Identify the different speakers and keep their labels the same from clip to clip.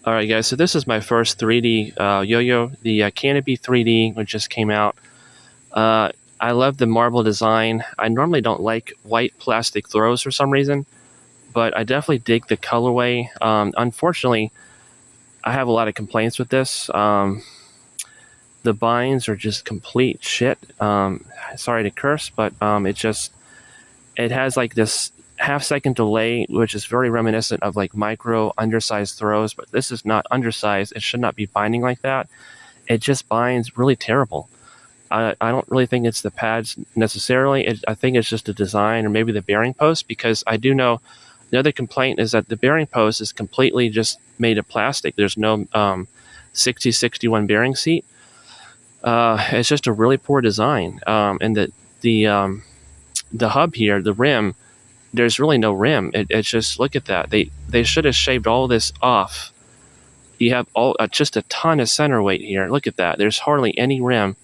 Speaker 1: Alright guys, so this is my first 3D yo-yo, the Canopy 3D, which just came out. I love the marble design. I normally don't like white plastic throws for some reason, but I definitely dig the colorway. Unfortunately, I have a lot of complaints with this. The binds are just complete shit. Sorry to curse, but it has like this half-second delay, which is very reminiscent of like micro undersized throws, but this is not undersized. It should not be binding like that. It just binds really terrible. I don't really think it's the pads necessarily. I think it's just the design or maybe the bearing post, because I do know the other complaint is that the bearing post is completely just made of plastic. There's no 6061 bearing seat. It's just a really poor design. And the hub here, the rim, there's really no rim. It's just, look at that. They should have shaved all this off. You have just a ton of center weight here. Look at that. There's hardly any rim.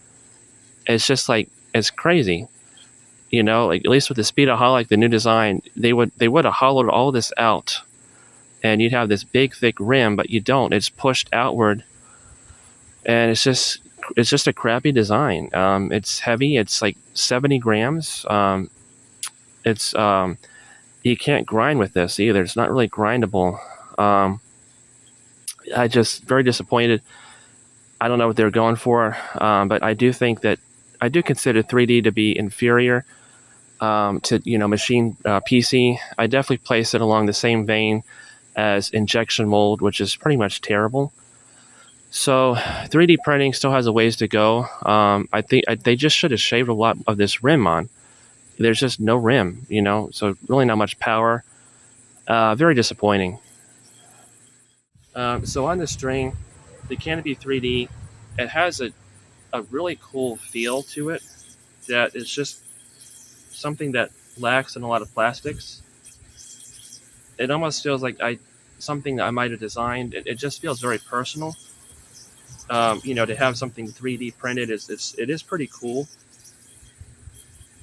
Speaker 1: It's just like, it's crazy. You know, like at least with the Speedaholic, the new design, they would have hollowed all this out, and you'd have this big thick rim, but you don't. It's pushed outward, and it's just a crappy design. It's heavy. It's like 70 grams. It's You can't grind with this either. It's not really grindable. I just very disappointed. I don't know what they're going for, but I do think that I do consider 3D to be inferior to machine PC. I definitely place it along the same vein as injection mold, which is pretty much terrible. So 3D printing still has a ways to go. I think they just should have shaved a lot of this rim on. There's just no rim, so really not much power. Very disappointing. So on the string, the Canopy 3D, it has a really cool feel to it that is just something that lacks in a lot of plastics. It almost feels like something that I might have designed. It just feels very personal. To have something 3D printed it is pretty cool.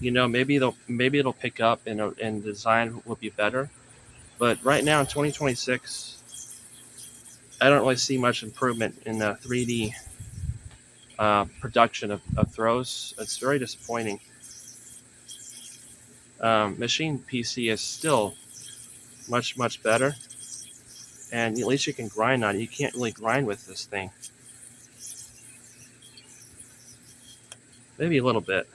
Speaker 1: Maybe it'll pick up and the design will be better. But right now in 2026, I don't really see much improvement in the 3D production of throws. It's very disappointing. Machine PC is still much better, and at least you can grind on it. You can't really grind with this thing. Maybe a little bit.